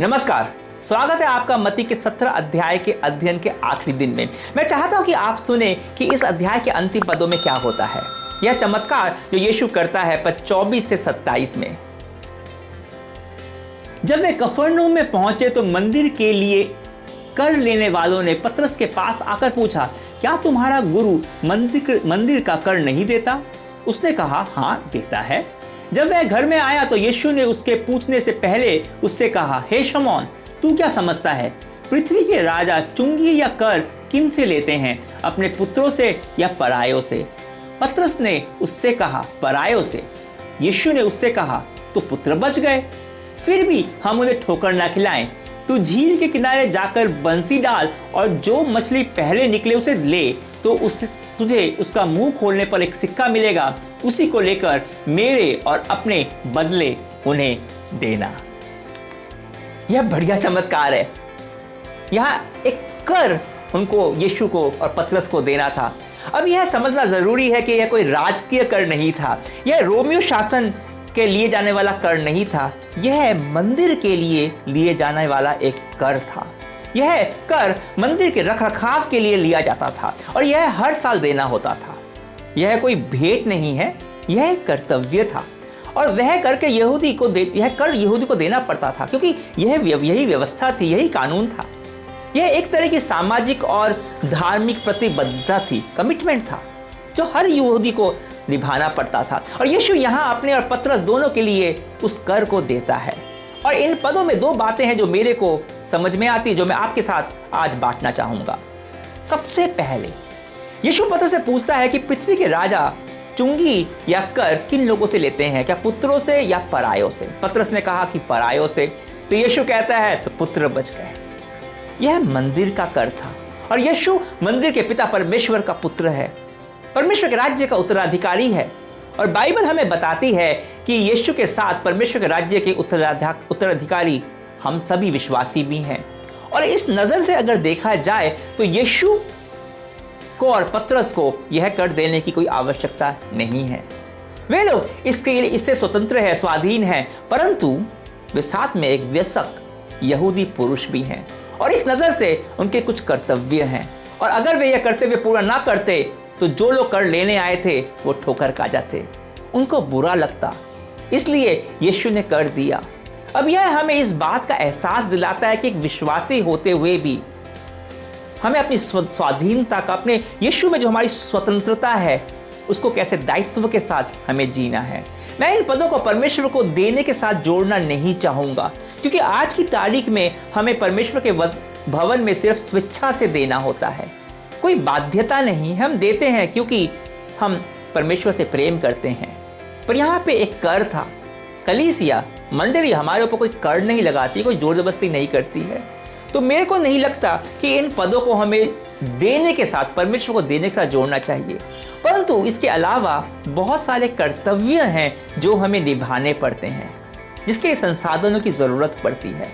नमस्कार, स्वागत है आपका मत्ती के 17 अध्याय के अध्ययन के आखिरी दिन में। मैं चाहता हूं कि आप सुने कि इस अध्याय के अंतिम पदों में क्या होता है। यह चमत्कार जो यीशु करता है पद 24 से 27 में। जब वे कफरनहूम में पहुंचे तो मंदिर के लिए कर लेने वालों ने पतरस के पास आकर पूछा, क्या तुम्हारा गुरु मंदिर का कर नहीं देता? उसने कहा, हाँ देता है। जब वह घर में आया तो यीशु ने उसके पूछने से पहले उससे कहा, हे शमौन, तू क्या समझता है? पृथ्वी के राजा चुंगी या कर किन से लेते हैं, अपने पुत्रों से या परायों से? पतरस ने उससे कहा, परायों से। यीशु ने उससे कहा, तो पुत्र बच गए। फिर भी हम उन्हें ठोकर ना खिलाएं। तू झील के किनारे जाकर बंसी डाल और जो मछली पहले निकले उसे ले, तो तुझे उसका मुंह खोलने पर एक सिक्का मिलेगा। उसी को लेकर मेरे और अपने बदले उन्हें देना। यह बढ़िया चमत्कार है। यहाँ एक कर उनको, यीशु को और पतरस को देना था। अब यह समझना जरूरी है कि यह कोई राजकीय कर नहीं था। यह रोमियो शासन के लिए जाने वाला कर नहीं था। यह मंदिर के लिए जाने वाला एक कर था। यह कर मंदिर के रखरखाव के लिए लिया जाता था और यह हर साल देना होता था। यह कोई भेंट नहीं है, यह एक कर्तव्य था और वह कर यहूदी को देना पड़ता था, क्योंकि यही व्यवस्था थी, यही कानून था। यह एक तरह की सामाजिक और धार्मिक प्रतिबद्धता थी, कमिटमेंट था जो हर यहूदी को निभाना पड़ता था। और यीशु यहाँ अपने और पतरस दोनों के लिए उस कर को देता है। और इन पदों में दो बातें हैं जो मेरे को समझ में आती, जो मैं आपके साथ आज बांटना चाहूंगा। सबसे पहले यीशु पतरस से पूछता है कि पृथ्वी के राजा चुंगी या कर किन लोगों से लेते हैं, क्या पुत्रों से या परायों से? पतरस ने कहा कि परायों से। तो यीशु कहता है, तो पुत्र बच गए। यह मंदिर का कर था और यीशु मंदिर के पिता परमेश्वर का पुत्र है, परमेश्वर के राज्य का उत्तराधिकारी है। और बाइबल हमें बताती है कि यीशु के साथ परमेश्वर के राज्य के उत्तराधिकारी हम सभी विश्वासी भी हैं। और इस नजर से अगर देखा जाए तो यीशु को और पतरस को यह कर देने की कोई आवश्यकता नहीं है। वे लोग इससे स्वतंत्र है, स्वाधीन है, परंतु वे साथ में एक वयस्क यहूदी पुरुष भी हैं और इस नजर से उनके कुछ कर्तव्य हैं। और अगर वे यह कर्तव्य पूरा ना करते तो जो लोग कर लेने आए थे वो ठोकर खा जाते, उनको बुरा लगता। इसलिए यीशु ने कर दिया। अब यह हमें इस बात का एहसास दिलाता है कि एक विश्वासी होते हुए भी हमें अपनी स्वाधीनता का, अपने यीशु में जो हमारी स्वतंत्रता है, उसको कैसे दायित्व के साथ हमें जीना है। मैं इन पदों को परमेश्वर को देने के साथ जोड़ना नहीं चाहूंगा, क्योंकि आज की तारीख में हमें परमेश्वर के भवन में सिर्फ स्वेच्छा से देना होता है, कोई बाध्यता नहीं। हम देते हैं क्योंकि हम परमेश्वर से प्रेम करते हैं। पर यहाँ पे एक कर था। कलीसिया मंडली हमारे ऊपर कोई कर नहीं लगाती, कोई जोर जबरदस्ती नहीं करती है। तो मेरे को नहीं लगता कि इन पदों को हमें देने के साथ, परमेश्वर को देने के साथ जोड़ना चाहिए। परंतु इसके अलावा बहुत सारे कर्तव्य हैं जो हमें निभाने पड़ते हैं, जिसके लिए संसाधनों की जरूरत पड़ती है।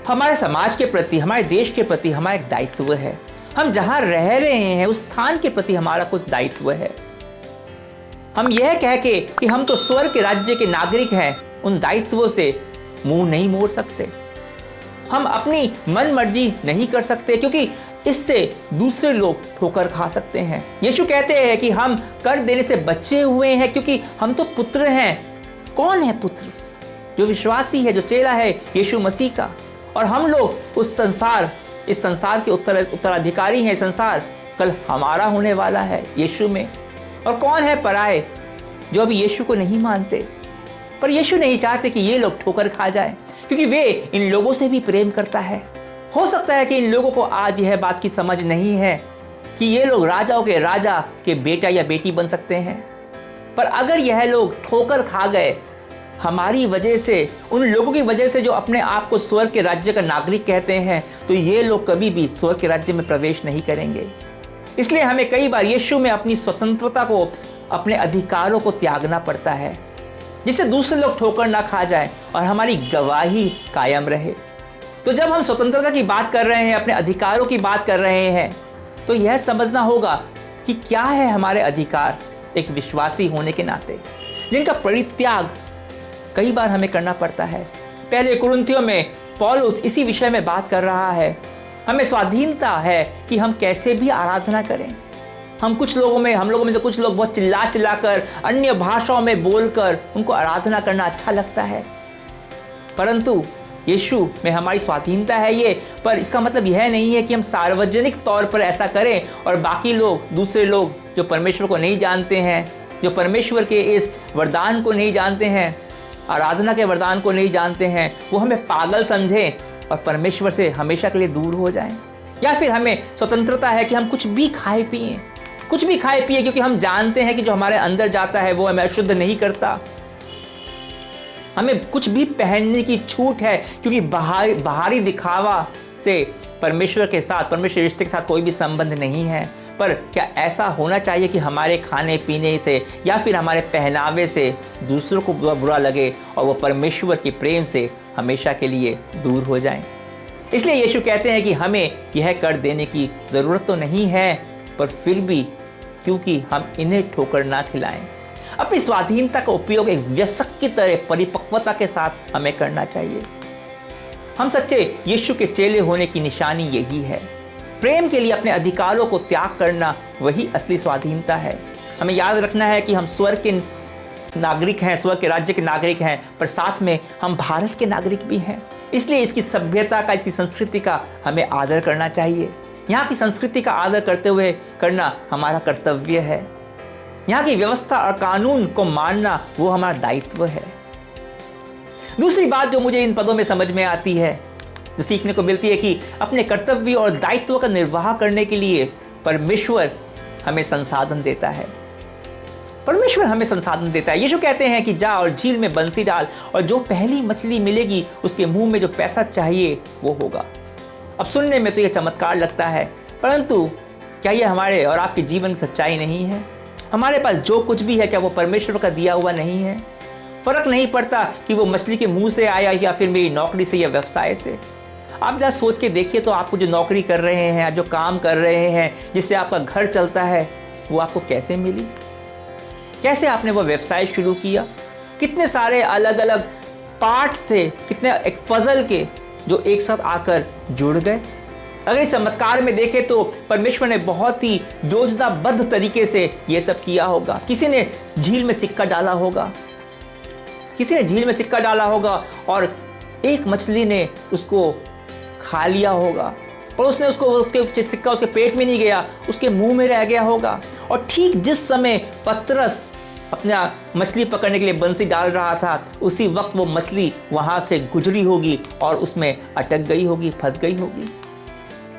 हमारे समाज के प्रति, हमारे देश के प्रति हमारा एक दायित्व है। हम जहां रह रहे हैं उस स्थान के प्रति हमारा कुछ दायित्व है। हम यह कह के कि हम तो स्वर्ग के राज्य के नागरिक हैं, उन दायित्वों से मुंह नहीं मोड़ सकते। हम अपनी मन मर्जी नहीं कर सकते, क्योंकि इससे दूसरे लोग ठोकर खा सकते हैं। यीशु कहते हैं कि हम कर देने से बचे हुए हैं, क्योंकि हम तो पुत्र हैं। कौन है पुत्र? जो विश्वासी है, जो चेला है यीशु मसीह का। और हम लोग इस संसार के उत्तराधिकारी हैं। संसार कल हमारा होने वाला है यीशु में। और कौन है पराये? जो अभी यीशु को नहीं मानते। पर यीशु नहीं चाहते कि ये लोग ठोकर खा जाएं, क्योंकि वे इन लोगों से भी प्रेम करता है। हो सकता है कि इन लोगों को आज यह बात की समझ नहीं है कि ये लोग राजाओं के राजा के बेटा या बेटी बन सकते हैं। पर अगर यह लोग ठोकर खा गए हमारी वजह से, उन लोगों की वजह से जो अपने आप को स्वर्ग के राज्य का नागरिक कहते हैं, तो ये लोग कभी भी स्वर्ग के राज्य में प्रवेश नहीं करेंगे। इसलिए हमें कई बार यीशु में अपनी स्वतंत्रता को, अपने अधिकारों को त्यागना पड़ता है, जिससे दूसरे लोग ठोकर ना खा जाए और हमारी गवाही कायम रहे। तो जब हम स्वतंत्रता की बात कर रहे हैं, अपने अधिकारों की बात कर रहे हैं, तो यह समझना होगा कि क्या है हमारे अधिकार एक विश्वासी होने के नाते, जिनका परित्याग कई बार हमें करना पड़ता है। पहले कुरिन्थियों में पौलुस इसी विषय में बात कर रहा है। हमें स्वाधीनता है कि हम कैसे भी आराधना करें। हम लोगों में से कुछ लोग बहुत चिल्ला चिल्ला कर अन्य भाषाओं में बोलकर उनको आराधना करना अच्छा लगता है, परंतु यीशु में हमारी स्वाधीनता है ये, पर इसका मतलब यह नहीं है कि हम सार्वजनिक तौर पर ऐसा करें और बाकी लोग, दूसरे लोग जो परमेश्वर को नहीं जानते हैं, जो परमेश्वर के इस वरदान को नहीं जानते हैं, आराधना के वरदान को नहीं जानते हैं, वो हमें पागल समझें और परमेश्वर से हमेशा के लिए दूर हो जाएं। या फिर हमें स्वतंत्रता है कि हम कुछ भी खाए पिए, क्योंकि हम जानते हैं कि जो हमारे अंदर जाता है वो हमें अशुद्ध नहीं करता। हमें कुछ भी पहनने की छूट है, क्योंकि बाहरी दिखावा से परमेश्वर रिश्ते के साथ कोई भी संबंध नहीं है। पर क्या ऐसा होना चाहिए कि हमारे खाने पीने से या फिर हमारे पहनावे से दूसरों को बुरा लगे और वो परमेश्वर के प्रेम से हमेशा के लिए दूर हो जाएं? इसलिए यीशु कहते हैं कि हमें यह कर देने की ज़रूरत तो नहीं है, पर फिर भी क्योंकि हम इन्हें ठोकर ना खिलाएं। अपनी स्वाधीनता का उपयोग एक व्यसक की तरह परिपक्वता के साथ हमें करना चाहिए। हम सच्चे यीशु के चेले होने की निशानी यही है। प्रेम के लिए अपने अधिकारों को त्याग करना वही असली स्वाधीनता है। हमें याद रखना है कि हम स्वर्ग के नागरिक हैं, स्वर्ग के राज्य के नागरिक हैं, पर साथ में हम भारत के नागरिक भी हैं। इसलिए इसकी सभ्यता का, इसकी संस्कृति का हमें आदर करना चाहिए। यहाँ की संस्कृति का आदर करते हुए करना हमारा कर्तव्य है। यहाँ की व्यवस्था और कानून को मानना वो हमारा दायित्व है। दूसरी बात जो मुझे इन पदों में समझ में आती है, जो सीखने को मिलती है, कि अपने कर्तव्य और दायित्व का निर्वाह करने के लिए परमेश्वर हमें संसाधन देता है। यीशु कहते हैं कि जा और झील में बंसी डाल और जो पहली मछली मिलेगी उसके मुंह में जो पैसा चाहिए वो होगा। अब सुनने में तो यह चमत्कार लगता है, परंतु क्या यह हमारे और आपके जीवन की सच्चाई नहीं है? हमारे पास जो कुछ भी है, क्या वो परमेश्वर का दिया हुआ नहीं है? फर्क नहीं पड़ता कि वो मछली के मुंह से आया या फिर मेरी नौकरी से या व्यवसाय से। आप जरा सोच के देखिए तो आपको जो नौकरी कर रहे हैं, जो काम कर रहे हैं, जिससे आपका घर चलता है, वो आपको कैसे मिली? कैसे आपने वो व्यवसाय शुरू किया? कितने सारे अलग अलग पार्ट थे, कितने एक पजल के जो एक साथ आकर जुड़ गए। अगर इस चमत्कार में देखें तो परमेश्वर ने बहुत ही योजनाबद्ध तरीके से ये सब किया होगा। किसी ने झील में सिक्का डाला होगा और एक मछली ने उसको खा लिया होगा, और उसने उसके सिक्का उसके पेट में नहीं गया, उसके मुंह में रह गया होगा। और ठीक जिस समय पतरस अपना मछली पकड़ने के लिए बंसी डाल रहा था, उसी वक्त वो मछली वहां से गुजरी होगी और उसमें अटक गई होगी, फंस गई होगी।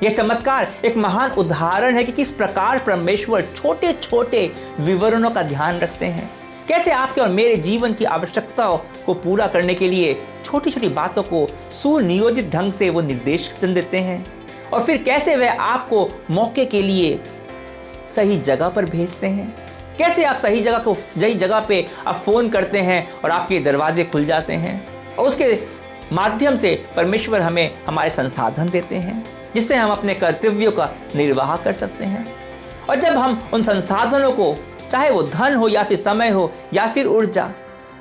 यह चमत्कार एक महान उदाहरण है कि किस प्रकार परमेश्वर छोटे छोटे विवरणों का ध्यान रखते हैं। कैसे आपके और मेरे जीवन की आवश्यकताओं को पूरा करने के लिए छोटी छोटी बातों को सुनियोजित ढंग से वो निर्देश देते हैं, और फिर कैसे वह आपको मौके के लिए सही जगह पर भेजते हैं। कैसे आप सही जगह पे आप फोन करते हैं और आपके दरवाजे खुल जाते हैं, और उसके माध्यम से परमेश्वर हमें हमारे संसाधन देते हैं, जिससे हम अपने कर्तव्यों का निर्वाह कर सकते हैं। और जब हम उन संसाधनों को, चाहे वो धन हो या फिर समय हो या फिर ऊर्जा,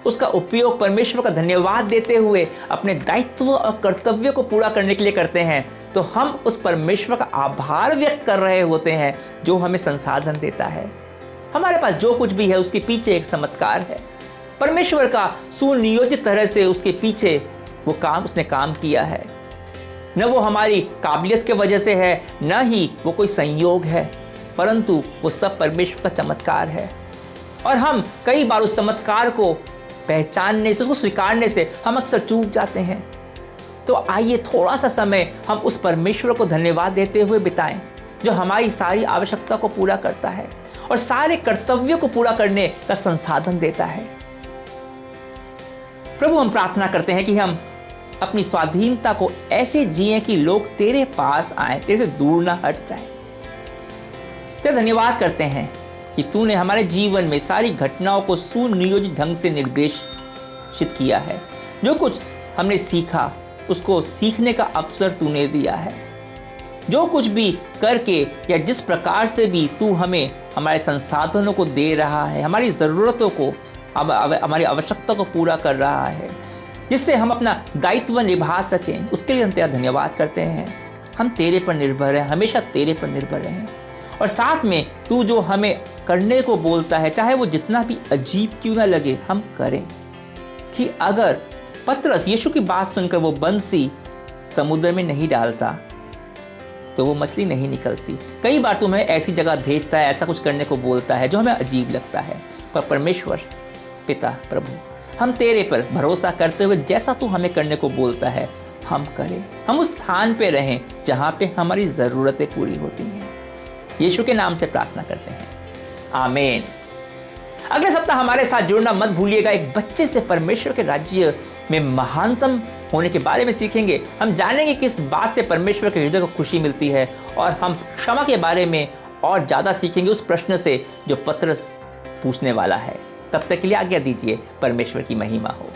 उसका उपयोग परमेश्वर का धन्यवाद देते हुए अपने दायित्व और कर्तव्यों को पूरा करने के लिए करते हैं, तो हम उस परमेश्वर का आभार व्यक्त कर रहे होते हैं जो हमें संसाधन देता है। हमारे पास जो कुछ भी है उसके पीछे एक चमत्कार है। परमेश्वर का सुनियोजित तरह से उसके पीछे उसने काम किया है। न वो हमारी काबिलियत के वजह से है, न ही वो कोई संयोग है, परंतु वो सब परमेश्वर का चमत्कार है। और हम कई बार उस चमत्कार को पहचानने से, उसको स्वीकारने से हम अक्सर चूक जाते हैं। तो आइए थोड़ा सा समय हम उस परमेश्वर को धन्यवाद देते हुए बिताएं, जो हमारी सारी आवश्यकता को पूरा करता है और सारे कर्तव्यों को पूरा करने का संसाधन देता है। प्रभु, हम प्रार्थना करते हैं कि हम अपनी स्वाधीनता को ऐसे जिए कि लोग तेरे पास आए, तेरे से दूर ना हट जाए। तेरा धन्यवाद करते हैं कि तूने हमारे जीवन में सारी घटनाओं को सुनियोजित ढंग से निर्देशित किया है। जो कुछ हमने सीखा उसको सीखने का अवसर तूने दिया है। जो कुछ भी करके या जिस प्रकार से भी तू हमें हमारे संसाधनों को दे रहा है, हमारी ज़रूरतों को, हमारी आवश्यकता को पूरा कर रहा है, जिससे हम अपना दायित्व निभा सकें, उसके लिए हम तेरा धन्यवाद करते हैं। हम तेरे पर निर्भर हैं, हमेशा तेरे पर निर्भर रहें। और साथ में तू जो हमें करने को बोलता है, चाहे वो जितना भी अजीब क्यों ना लगे, हम करें। कि अगर पतरस यीशु की बात सुनकर वो बंसी समुद्र में नहीं डालता तो वो मछली नहीं निकलती। कई बार तुम्हें ऐसी जगह भेजता है, ऐसा कुछ करने को बोलता है जो हमें अजीब लगता है, पर परमेश्वर पिता प्रभु, हम तेरे पर भरोसा करते हुए जैसा तू हमें करने को बोलता है हम करें। हम उस स्थान पे रहें जहाँ पे हमारी ज़रूरतें पूरी होती हैं। यीशु के नाम से प्रार्थना करते हैं, आमीन। अगले सप्ताह हमारे साथ जुड़ना मत भूलिएगा। एक बच्चे से परमेश्वर के राज्य में महानतम होने के बारे में सीखेंगे। हम जानेंगे किस बात से परमेश्वर के हृदय को खुशी मिलती है, और हम क्षमा के बारे में और ज़्यादा सीखेंगे उस प्रश्न से जो पतरस पूछने वाला है। तब तक के लिए आज्ञा दीजिए। परमेश्वर की महिमा हो।